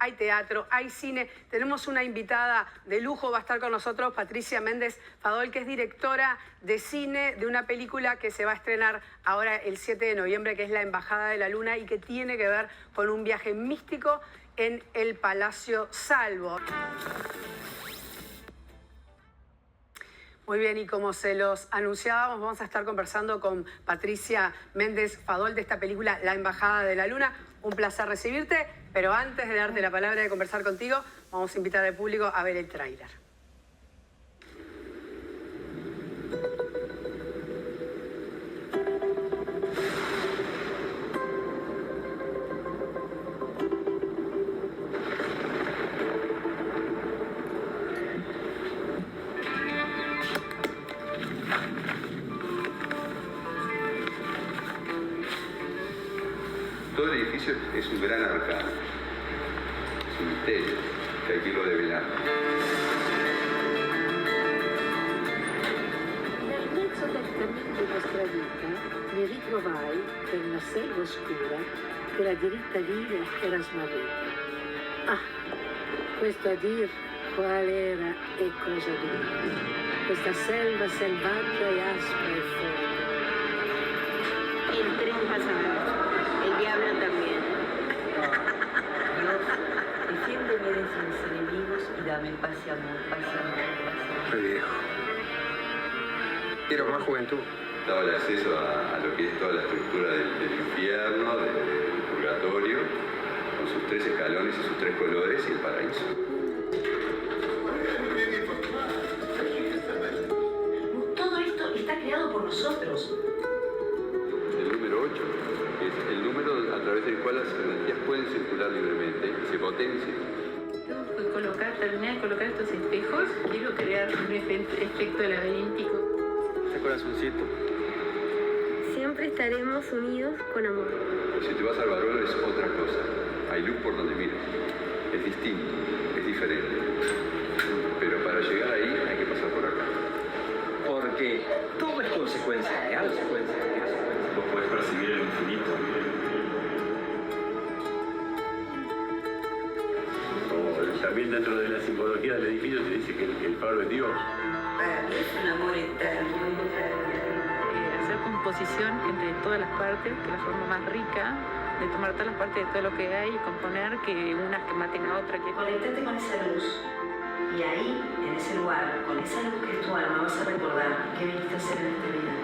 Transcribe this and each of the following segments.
hay teatro, hay cine. Tenemos una invitada de lujo, va a estar con nosotros Patricia Méndez Fadol, que es directora de cine de una película que se va a estrenar ahora el 7 de noviembre, que es La Embajada de la Luna, y que tiene que ver con un viaje místico en el Palacio Salvo. Muy bien, y como se los anunciábamos, vamos a estar conversando con Patricia Méndez Fadol de esta película La Embajada de la Luna. Un placer recibirte, pero antes de darte la palabra de conversar contigo, vamos a invitar al público a ver el tráiler. Todo el edificio es un gran arcano, es un misterio que hay que irlo develando. Nel mezzo del cammino di nostra vita mi ritrovai per una selva oscura che la diritta via era smarrita. Ah, questo a dir qual era e cosa dura. Questa selva selvaggia e aspra e forte. El tren pasará. El diablo también. Dios, defiéndeme de mis enemigos y dame paz y amor, paz y amor, paz y amor. Soy viejo. Quiero más juventud. Daba el acceso a lo que es toda la estructura del infierno, del purgatorio, con sus 3 escalones y sus 3 colores y el paraíso. Todo esto está creado por nosotros. El número 8 es el número a través del cual las energías pueden circular libremente y se potencian. Tengo que terminar de colocar estos espejos. Quiero crear un efecto laberíntico. Este corazoncito. Siempre estaremos unidos con amor. Si te vas al Barolo es otra cosa. Hay luz por donde miras. Es distinto, es diferente. Pero para llegar ahí hay que pasar por acá. Porque todo es consecuencia real. Vos podés percibir el infinito. Como también dentro de la simbología del edificio se dice que el faro es Dios. Es un amor eterno. Hacer composición entre todas las partes, que es la forma más rica de tomar todas las partes de todo lo que hay y componer, que unas que maten a otra. Conectate con esa luz. Y ahí, en ese lugar, con esa luz que es tu alma, vas a recordar qué viniste a hacer en esta vida.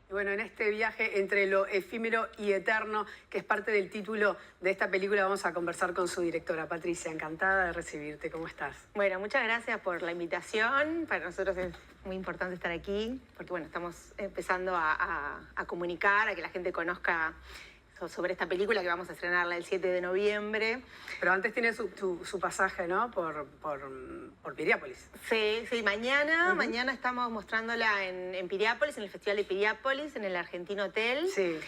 Y bueno, en este viaje entre lo efímero y eterno, que es parte del título de esta película, vamos a conversar con su directora. Patricia, encantada de recibirte. ¿Cómo estás? Bueno, muchas gracias por la invitación. Para nosotros es muy importante estar aquí, porque bueno, estamos empezando a comunicar, a que la gente conozca sobre esta película que vamos a estrenarla el 7 de noviembre. Pero antes tiene su pasaje, ¿no? Por Piriápolis. Sí, mañana estamos mostrándola en Piriápolis, en el Festival de Piriápolis, en el Argentino Hotel. Sí.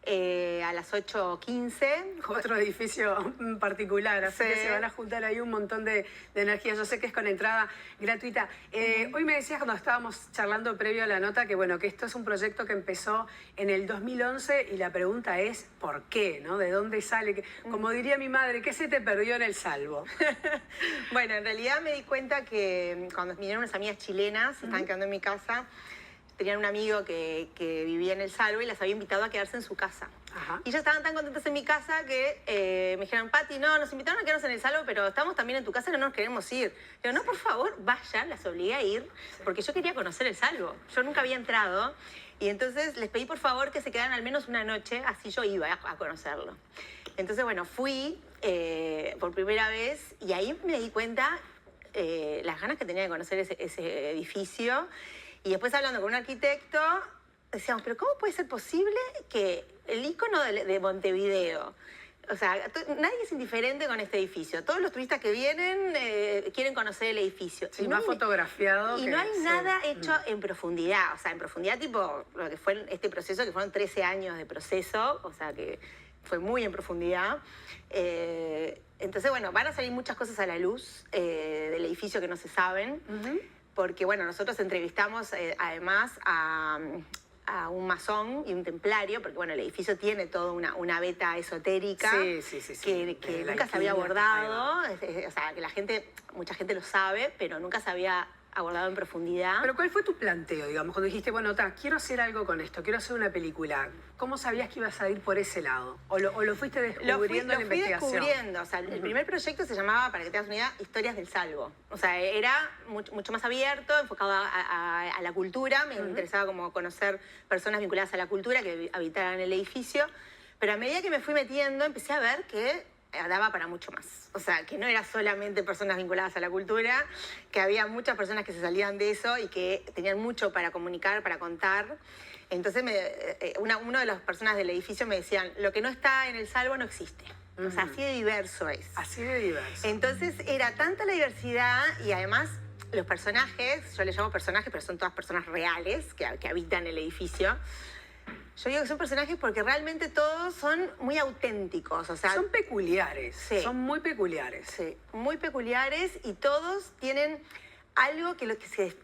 A las 8:15. Otro edificio particular, así que se van a juntar ahí un montón de energía. Yo sé que es con entrada gratuita. Hoy me decías cuando estábamos charlando previo a la nota que bueno, que esto es un proyecto que empezó en el 2011 y la pregunta es ¿por qué? ¿No? ¿De dónde sale? Como diría mi madre, ¿qué se te perdió en el Salvo? Bueno, en realidad me di cuenta que cuando vinieron unas amigas chilenas, estaban quedando en mi casa, tenían un amigo que vivía en El Salvo y las había invitado a quedarse en su casa. Ajá. Y ellos estaban tan contentos en mi casa que me dijeron, Pati, no, nos invitaron a quedarnos en El Salvo, pero estamos también en tu casa y no nos queremos ir. Yo, no, por favor, vayan, las obligué a ir, porque yo quería conocer El Salvo. Yo nunca había entrado. Y entonces les pedí, por favor, que se quedaran al menos una noche, así yo iba a conocerlo. Entonces, bueno, fui por primera vez y ahí me di cuenta las ganas que tenía de conocer ese edificio. Y después hablando con un arquitecto, decíamos, pero ¿cómo puede ser posible que el icono de Montevideo, O sea, nadie es indiferente con este edificio. Todos los turistas que vienen quieren conocer el edificio. Sí, y no más hay, fotografiado. y que, no hay sí. nada hecho en profundidad. O sea, en profundidad tipo lo que fue este proceso, que fueron 13 años de proceso. O sea, que fue muy en profundidad. Entonces, bueno, van a salir muchas cosas a la luz del edificio que no se saben. Porque, bueno, nosotros entrevistamos además a un masón y un templario, porque bueno, el edificio tiene toda una beta esotérica que nunca se había abordado, o sea, que mucha gente lo sabe, pero nunca se había abordado en profundidad. Pero ¿cuál fue tu planteo, digamos, cuando dijiste, bueno, quiero hacer algo con esto, quiero hacer una película? ¿Cómo sabías que ibas a ir por ese lado? ¿O lo fuiste descubriendo en la investigación? Lo fui descubriendo. O sea, el primer proyecto se llamaba, para que tengas una idea, Historias del Salvo. O sea, era mucho más abierto, enfocado a la cultura. Me interesaba como conocer personas vinculadas a la cultura que habitaran el edificio. Pero a medida que me fui metiendo, empecé a ver que daba para mucho más. O sea, que no era solamente personas vinculadas a la cultura, que había muchas personas que se salían de eso y que tenían mucho para comunicar, para contar. Entonces, una de las personas del edificio me decían, lo que no está en el Salvo no existe. O sea, así de diverso es. Así de diverso. Entonces, era tanta la diversidad y además los personajes, yo les llamo personajes, pero son todas personas reales que habitan el edificio. Yo digo que son personajes porque realmente todos son muy auténticos, o sea... Son peculiares, sí, son muy peculiares. Sí, muy peculiares y todos tienen algo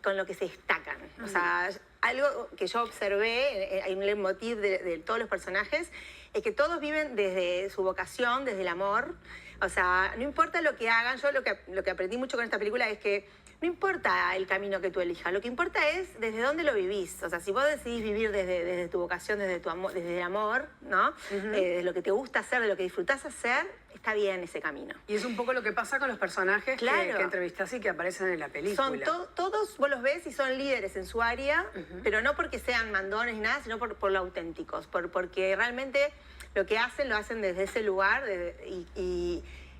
con lo que se destacan. O sea, algo que yo observé, hay un leitmotiv de todos los personajes, es que todos viven desde su vocación, desde el amor. O sea, no importa lo que hagan, yo lo que aprendí mucho con esta película es que no importa el camino que tú elijas, lo que importa es desde dónde lo vivís. O sea, si vos decidís vivir desde tu vocación, desde tu amor, desde el amor, ¿no? De lo que te gusta hacer, de lo que disfrutás hacer, está bien ese camino. Y es un poco lo que pasa con los personajes que entrevistás y que aparecen en la película. Son todos, vos los ves y son líderes en su área, pero no porque sean mandones ni nada, sino por lo auténticos, porque realmente lo que hacen, lo hacen desde ese lugar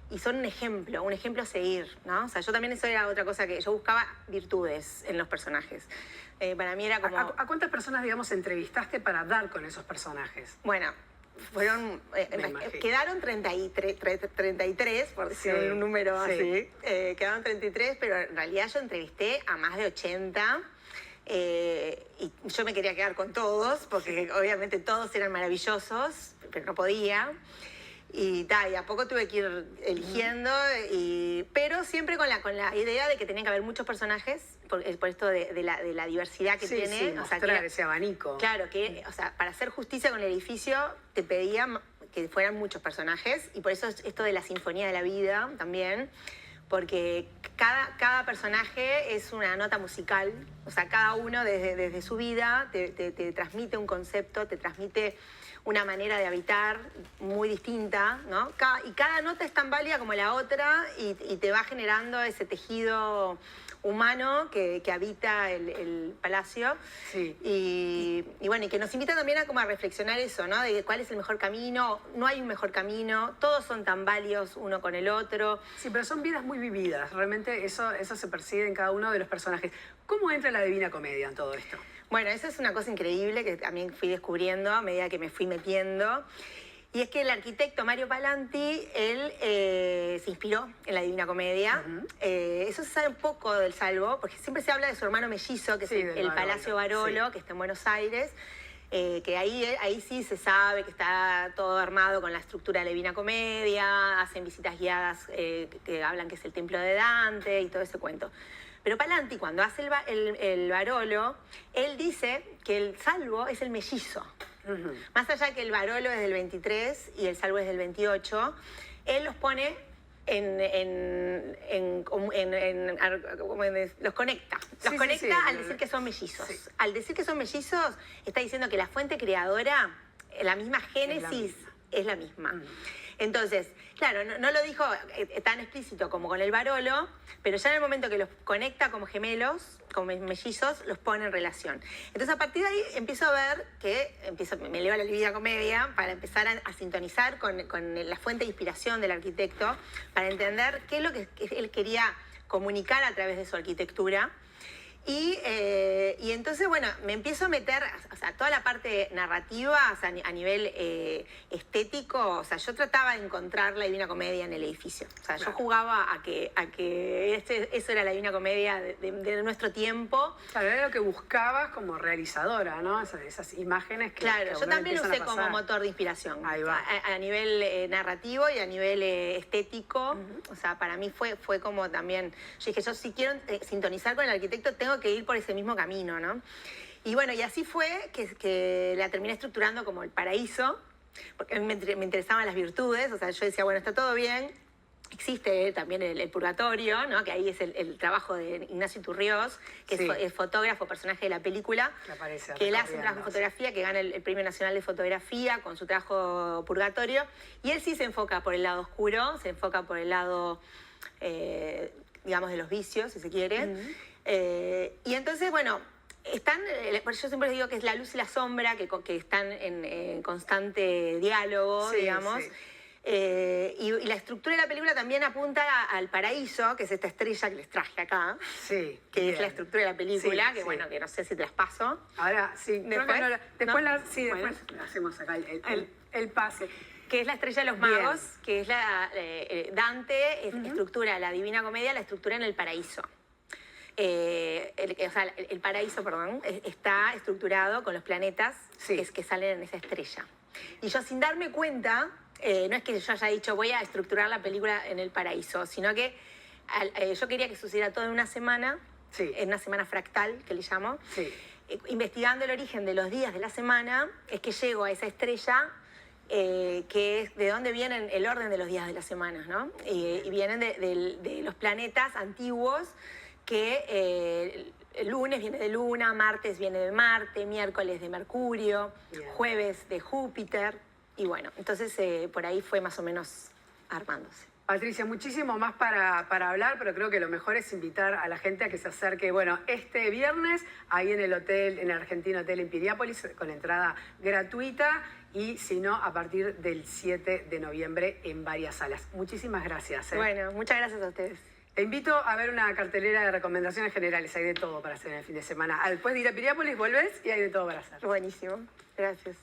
y son un ejemplo a seguir, ¿no? O sea, yo también eso era otra cosa que yo buscaba virtudes en los personajes. Para mí era como... ¿A cuántas personas, digamos, entrevistaste para dar con esos personajes? Bueno, fueron... quedaron 33, por decir un número así. Quedaron 33, pero en realidad yo entrevisté a más de 80. Y yo me quería quedar con todos, porque obviamente todos eran maravillosos, pero no podía. Y a poco tuve que ir eligiendo, pero siempre con la idea de que tenían que haber muchos personajes, por esto de la diversidad que tiene. Sí, o sea, mostrar ese abanico. Claro, que o sea, para hacer justicia con el edificio te pedían que fueran muchos personajes, y por eso esto de la sinfonía de la vida también, porque cada personaje es una nota musical, o sea, cada uno desde su vida te transmite un concepto, te transmite una manera de habitar muy distinta, ¿no? Y cada nota es tan válida como la otra y te va generando ese tejido humano que habita el palacio. Sí. Y bueno, y que nos invita también a reflexionar eso, ¿no? De cuál es el mejor camino. No hay un mejor camino, todos son tan válidos uno con el otro. Sí, pero son vidas muy vividas. Realmente eso se percibe en cada uno de los personajes. ¿Cómo entra la Divina Comedia en todo esto? Bueno, eso es una cosa increíble que también fui descubriendo a medida que me fui metiendo. Y es que el arquitecto Mario Palanti, él se inspiró en la Divina Comedia. Eso se sabe un poco del Salvo, porque siempre se habla de su hermano mellizo, que es el Palacio Barolo, que está en Buenos Aires. Que ahí sí se sabe que está todo armado con la estructura de la Divina Comedia, hacen visitas guiadas que hablan que es el templo de Dante y todo ese cuento. Pero Palanti, cuando hace el Barolo, él dice que el Salvo es el mellizo. Más allá que el Barolo es del 23 y el Salvo es del 28, él los pone los conecta. Los conecta al decir que son mellizos. Sí. Al decir que son mellizos, está diciendo que la fuente creadora, la misma génesis, es la misma. Entonces, claro, no lo dijo tan explícito como con el Barolo, pero ya en el momento que los conecta como gemelos, como mellizos, los pone en relación. Entonces, a partir de ahí empiezo a ver que me leo a la Divina Comedia para empezar a sintonizar con la fuente de inspiración del arquitecto, para entender qué es lo que él quería comunicar a través de su arquitectura. Y entonces, bueno, me empiezo a meter, o sea, toda la parte narrativa, o sea, a nivel estético, o sea, yo trataba de encontrar la Divina Comedia en el edificio. O sea, yo jugaba a que eso era la Divina Comedia de nuestro tiempo. Claro, era lo que buscabas como realizadora, ¿no? Esas imágenes que Claro, que a yo uno le también lo empiezan usé a como pasar. motor de inspiración. Ahí va. A nivel narrativo y a nivel estético. O sea, para mí fue como también... Yo dije, yo si quiero sintonizar con el arquitecto, tengo que ir por ese mismo camino, ¿no? Y bueno, y así fue que la terminé estructurando como el paraíso, porque a mí me interesaban las virtudes. O sea, yo decía, bueno, está todo bien. Existe también el purgatorio, ¿no? Que ahí es el trabajo de Ignacio Iturriós, que Sí. es fotógrafo, personaje de la película, Que aparece que él hace un trabajo de recorriendo, fotografía, que gana el Premio Nacional de Fotografía con su trabajo Purgatorio, y él sí se enfoca por el lado oscuro, se enfoca por el lado, digamos, de los vicios, si se quiere. Y entonces, bueno, yo siempre digo que es la luz y la sombra, que están en constante diálogo, Sí, digamos. sí. Y la estructura de la película también apunta al paraíso, que es esta estrella que les traje acá, Sí, que es bien. la estructura de la película, Sí, que sí. bueno, que no sé si te las paso. Ahora, sí, creo que ¿Después? después ¿No? sí, después hacemos acá el pase. Que es la estrella de los Bien. magos, que es Dante, estructura la Divina Comedia, la estructura en el paraíso. El paraíso, perdón, está estructurado con los planetas Sí. que salen en esa estrella. Y yo, sin darme cuenta, no es que yo haya dicho voy a estructurar la película en el paraíso, sino que yo quería que sucediera todo en una semana, Sí. en una semana fractal, que le llamo. Sí. Investigando el origen de los días de la semana, es que llego a esa estrella, que es de dónde vienen el orden de los días de las semanas, ¿no? Y vienen de los planetas antiguos, que el lunes viene de Luna, martes viene de Marte, miércoles de Mercurio, Bien. jueves de Júpiter, y bueno, entonces por ahí fue más o menos armándose. Patricia, muchísimo más para hablar, pero creo que lo mejor es invitar a la gente a que se acerque, bueno, este viernes, ahí en el hotel, en el Argentino Hotel en Piriápolis, con entrada gratuita, y si no, a partir del 7 de noviembre en varias salas. Muchísimas gracias. Bueno, muchas gracias a ustedes. Te invito a ver una cartelera de recomendaciones generales, hay de todo para hacer en el fin de semana. Después de ir a Piriápolis, volvés y hay de todo para hacer. Buenísimo, gracias.